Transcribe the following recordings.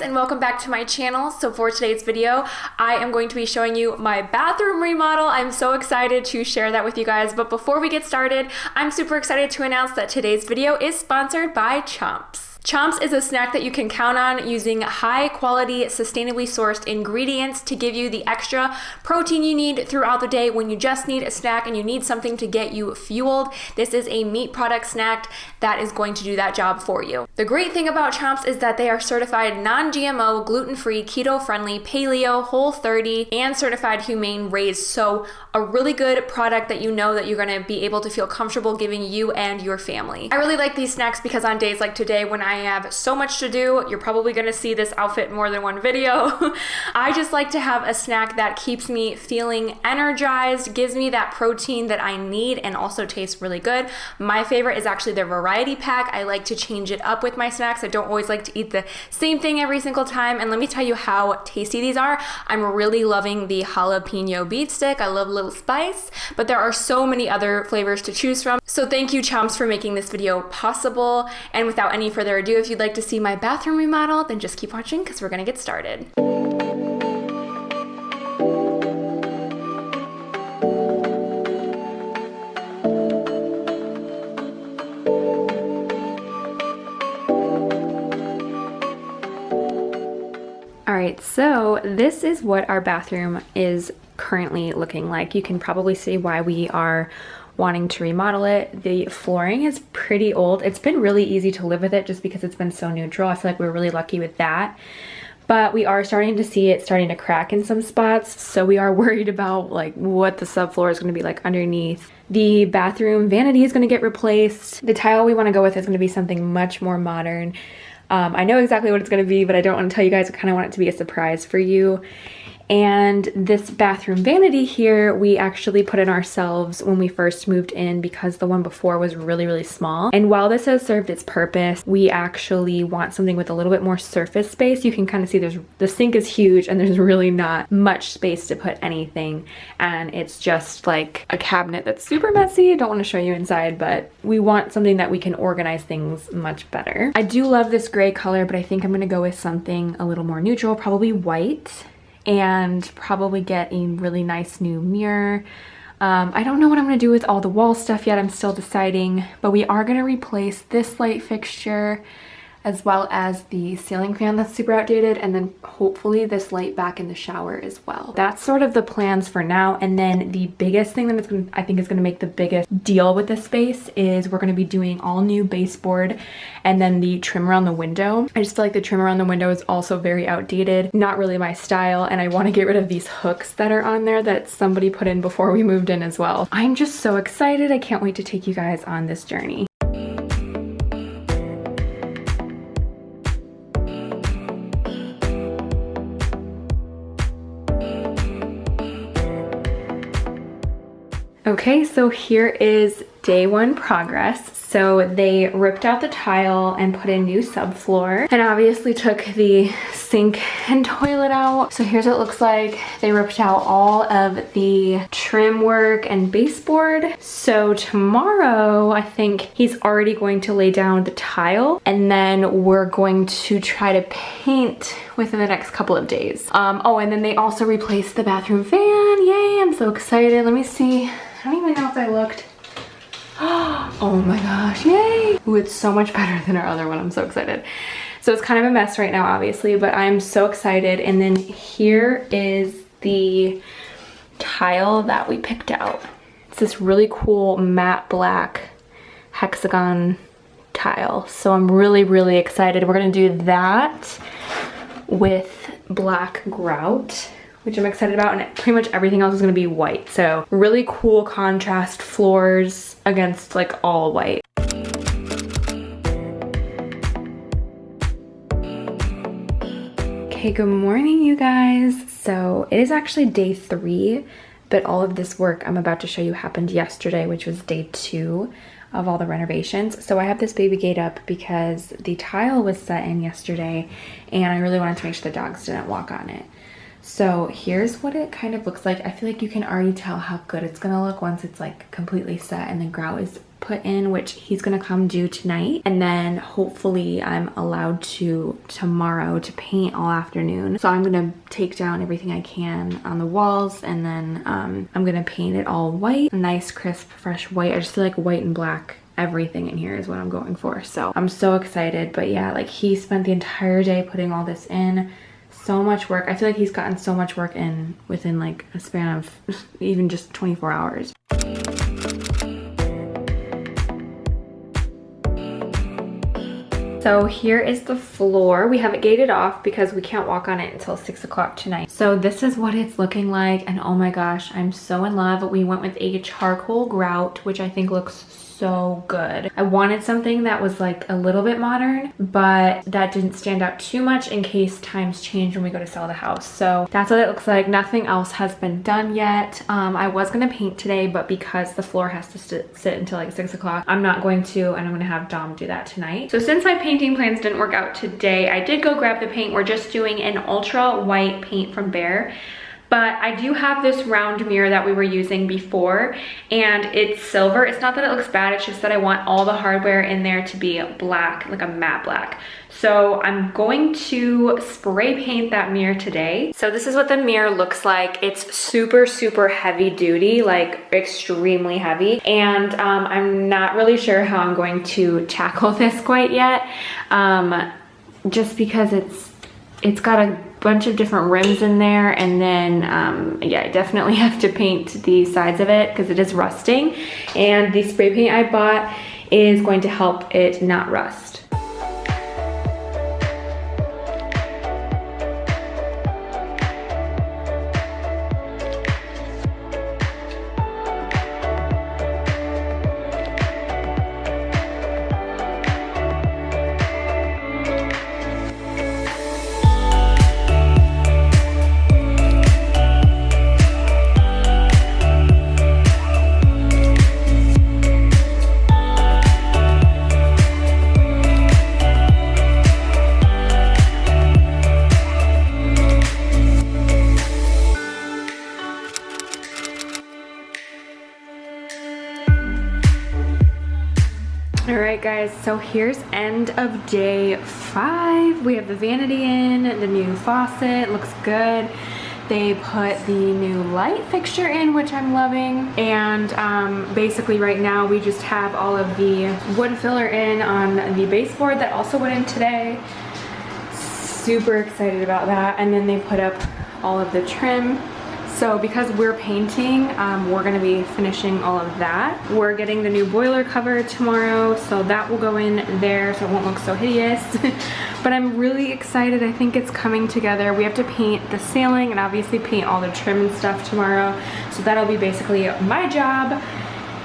and welcome back to my channel. So for today's video, I am going to be showing you my bathroom remodel. I'm so excited to share that with you guys, but before we get started, I'm super excited to announce that today's video is sponsored by Chomps. Chomps is a snack that you can count on using high quality, sustainably sourced ingredients to give you the extra protein you need throughout the day when you just need a snack and you need something to get you fueled. This is a meat product snack that is going to do that job for you. The great thing about Chomps is that they are certified non-GMO, gluten-free, keto-friendly, paleo, Whole30, and certified humane raised. So a really good product that you know that you're going to be able to feel comfortable giving you and your family. I really like these snacks because on days like today when I have so much to do, you're probably going to see this outfit in more than one video. I just like to have a snack that keeps me feeling energized, gives me that protein that I need, and also tastes really good. My favorite is actually their variety pack. I like to change it up with my snacks. I don't always like to eat the same thing every single time, and let me tell you how tasty these are. I'm really loving the jalapeno beef stick. I love a little spice, but there are so many other flavors to choose from. So thank you, Chomps, for making this video possible. And without any further ado, if you'd like to see my bathroom remodel, then just keep watching because we're gonna get started. Alright, so this is what our bathroom is currently looking like. You can probably see why we are wanting to remodel it. The flooring is pretty old. It's been really easy to live with it just because it's been so neutral. I feel like we're really lucky with that. But we are starting to see it starting to crack in some spots. So we are worried about like what the subfloor is going to be like underneath. The bathroom vanity is going to get replaced. The tile we want to go with is going to be something much more modern. I know exactly what it's going to be, but I don't want to tell you guys. I kind of want it to be a surprise for you. And this bathroom vanity here, we actually put in ourselves when we first moved in because the one before was really, really small. And while this has served its purpose, we actually want something with a little bit more surface space. You can kind of see the sink is huge and there's really not much space to put anything. And it's just like a cabinet that's super messy. I don't want to show you inside, but we want something that we can organize things much better. I do love this gray color, but I think I'm going to go with something a little more neutral, probably white. And probably get a really nice new mirror. I don't know what I'm gonna do with all the wall stuff yet. I'm still deciding, but we are gonna replace this light fixture as well as the ceiling fan that's super outdated, and then hopefully this light back in the shower as well. That's sort of the plans for now. And then the biggest thing that I think is gonna make the biggest deal with this space is we're gonna be doing all new baseboard and then the trim around the window. I just feel like the trim around the window is also very outdated, not really my style, and I wanna get rid of these hooks that are on there that somebody put in before we moved in as well. I'm just so excited. I can't wait to take you guys on this journey. Okay, so here is day one progress. So they ripped out the tile and put in new subfloor and obviously took the sink and toilet out. So here's what it looks like. They ripped out all of the trim work and baseboard. So tomorrow, I think he's already going to lay down the tile and then we're going to try to paint within the next couple of days. Oh, and then they also replaced the bathroom fan. Yay, I'm so excited. Let me see. I don't even know if I looked. Oh my gosh, yay! Ooh, it's so much better than our other one. I'm so excited. So it's kind of a mess right now, obviously, but I'm so excited. And then here is the tile that we picked out. It's this really cool matte black hexagon tile. So I'm really, really excited. We're gonna do that with black grout, which I'm excited about, and pretty much everything else is gonna be white. So really cool contrast floors against like all white. Okay, good morning, you guys. So it is actually day 3, but all of this work I'm about to show you happened yesterday, which was day 2 of all the renovations. So I have this baby gate up because the tile was set in yesterday and I really wanted to make sure the dogs didn't walk on it. So here's what it kind of looks like. I feel like you can already tell how good it's gonna look once it's like completely set and the grout is put in, which he's gonna come do tonight. And then hopefully I'm allowed to tomorrow to paint all afternoon. So I'm gonna take down everything I can on the walls, and then I'm gonna paint it all white, a nice crisp fresh white. I just feel like white and black, everything in here is what I'm going for. So I'm so excited. But yeah, like he spent the entire day putting all this in. So much work. I feel like he's gotten so much work in within like a span of even just 24 hours. So here is the floor. We have it gated off because we can't walk on it until 6 o'clock tonight. So this is what it's looking like, and oh my gosh, I'm so in love. We went with a charcoal grout, which I think looks so good. I wanted something that was like a little bit modern, but that didn't stand out too much in case times change when we go to sell the house. So that's what it looks like. Nothing else has been done yet. I was gonna paint today, but because the floor has to sit until like 6 o'clock, I'm not going to, and I'm gonna have Dom do that tonight. So since my painting plans didn't work out today, I did go grab the paint. We're just doing an ultra white paint from Behr. But I do have this round mirror that we were using before, and it's silver. It's not that it looks bad, it's just that I want all the hardware in there to be black, like a matte black. So I'm going to spray paint that mirror today. So this is what the mirror looks like. It's super, super heavy duty, like extremely heavy. And I'm not really sure how I'm going to tackle this quite yet, just because it's got a bunch of different rims in there, and then yeah, I definitely have to paint the sides of it because it is rusting, and the spray paint I bought is going to help it not rust. Alright guys, so here's end of day 5. We have the vanity in, the new faucet, looks good. They put the new light fixture in, which I'm loving. And basically right now we just have all of the wood filler in on the baseboard that also went in today. Super excited about that. And then they put up all of the trim. So because we're painting, we're gonna be finishing all of that. We're getting the new boiler cover tomorrow, so that will go in there so it won't look so hideous. But I'm really excited. I think it's coming together. We have to paint the ceiling and obviously paint all the trim and stuff tomorrow. So that'll be basically my job.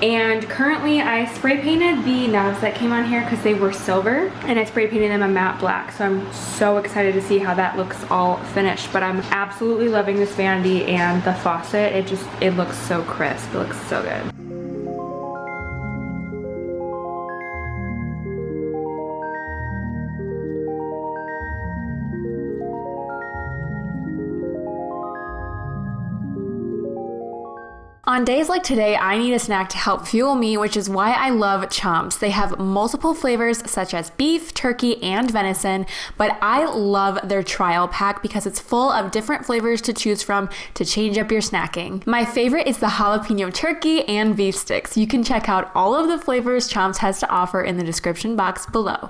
And currently I spray painted the knobs that came on here because they were silver, and I spray painted them a matte black. So I'm so excited to see how that looks all finished. But I'm absolutely loving this vanity and the faucet. It looks so crisp. It looks so good. On days like today, I need a snack to help fuel me, which is why I love Chomps. They have multiple flavors such as beef, turkey, and venison, but I love their trial pack because it's full of different flavors to choose from to change up your snacking. My favorite is the jalapeno turkey and beef sticks. You can check out all of the flavors Chomps has to offer in the description box below.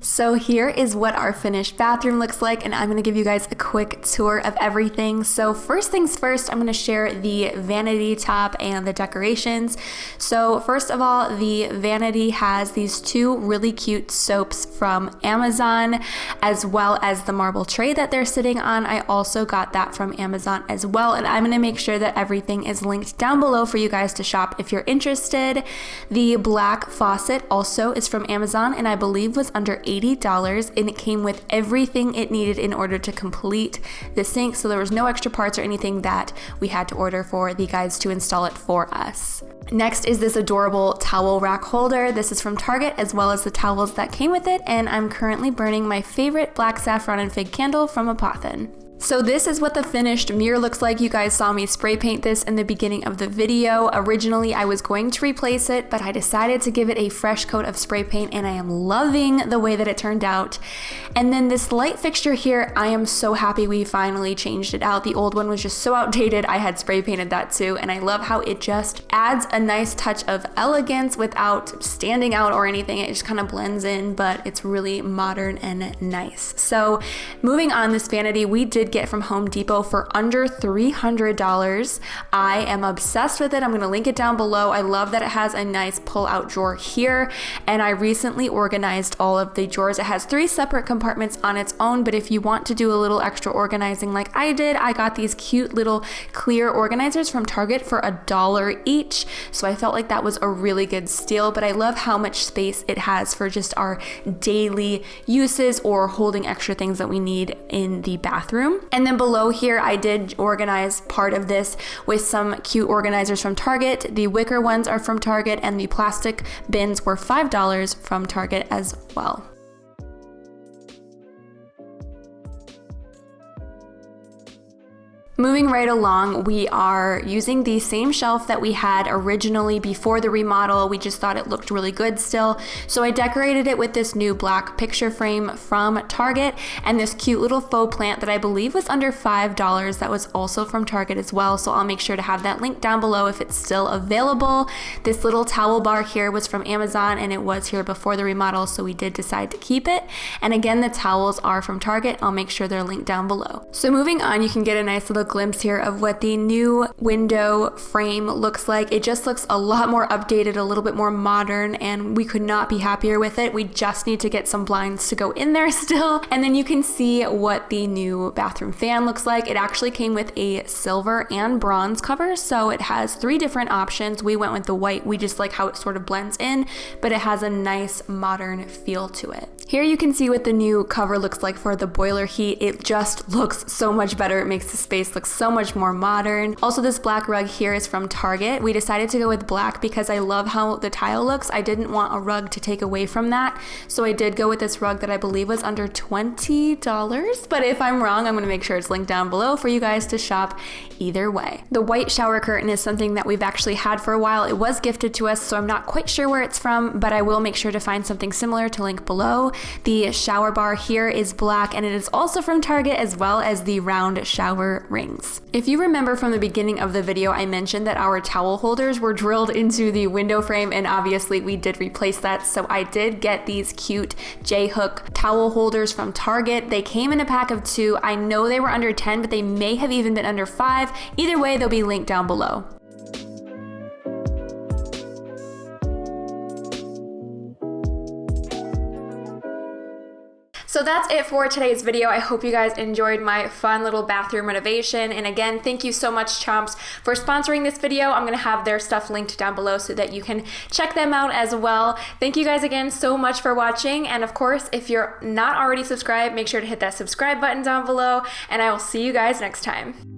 So here is what our finished bathroom looks like, and I'm gonna give you guys a quick tour of everything. So first things first, I'm gonna share the vanity top and the decorations. So first of all, the vanity has these two really cute soaps from Amazon, as well as the marble tray that they're sitting on. I also got that from Amazon as well, and I'm gonna make sure that everything is linked down below for you guys to shop if you're interested. The black faucet also is from Amazon, and I believe was under $80. $80, and it came with everything it needed in order to complete the sink. So there was no extra parts or anything that we had to order for the guys to install it for us. Next is this adorable towel rack holder. This is from Target, as well as the towels that came with it, and I'm currently burning my favorite black saffron and fig candle from Apothen. So this is what the finished mirror looks like. You guys saw me spray paint this in the beginning of the video. Originally, I was going to replace it, but I decided to give it a fresh coat of spray paint, and I am loving the way that it turned out. And then this light fixture here, I am so happy we finally changed it out. The old one was just so outdated. I had spray painted that too, and I love how it just adds a nice touch of elegance without standing out or anything. It just kind of blends in, but it's really modern and nice. So moving on, this vanity we did get from Home Depot for under $300. I am obsessed with it. I'm going to link it down below. I love that it has a nice pull-out drawer here, and I recently organized all of the drawers. It has 3 separate compartments on its own, but if you want to do a little extra organizing like I did, I got these cute little clear organizers from Target for $1 each, so I felt like that was a really good steal. But I love how much space it has for just our daily uses or holding extra things that we need in the bathroom. And then below here, I did organize part of this with some cute organizers from Target. The wicker ones are from Target, and the plastic bins were $5 from Target as well. Moving right along, we are using the same shelf that we had originally before the remodel. We just thought it looked really good still. So I decorated it with this new black picture frame from Target and this cute little faux plant that I believe was under $5 that was also from Target as well. So I'll make sure to have that link down below if it's still available. This little towel bar here was from Amazon, and it was here before the remodel, so we did decide to keep it. And again, the towels are from Target. I'll make sure they're linked down below. So moving on, you can get a nice little glimpse here of what the new window frame looks like. It just looks a lot more updated, a little bit more modern, and we could not be happier with it. We just need to get some blinds to go in there still. And then you can see what the new bathroom fan looks like. It actually came with a silver and bronze cover, so it has 3 different options. We went with the white. We just like how it sort of blends in, but it has a nice modern feel to it. Here you can see what the new cover looks like for the boiler heat. It just looks so much better. It makes the space look so much more modern. Also, this black rug here is from Target. We decided to go with black because I love how the tile looks. I didn't want a rug to take away from that, so I did go with this rug that I believe was under $20, but if I'm wrong, I'm going to make sure it's linked down below for you guys to shop either way. The white shower curtain is something that we've actually had for a while. It was gifted to us, so I'm not quite sure where it's from, but I will make sure to find something similar to link below. The shower bar here is black, and it is also from Target, as well as the round shower rings. If you remember from the beginning of the video, I mentioned that our towel holders were drilled into the window frame, and obviously we did replace that. So I did get these cute J-hook towel holders from Target. They came in a pack of 2. I know they were under 10, but they may have even been under 5. Either way, they'll be linked down below. So that's it for today's video. I hope you guys enjoyed my fun little bathroom renovation. And again, thank you so much, Chomps, for sponsoring this video. I'm gonna have their stuff linked down below so that you can check them out as well. Thank you guys again so much for watching. And of course, if you're not already subscribed, make sure to hit that subscribe button down below, and I will see you guys next time.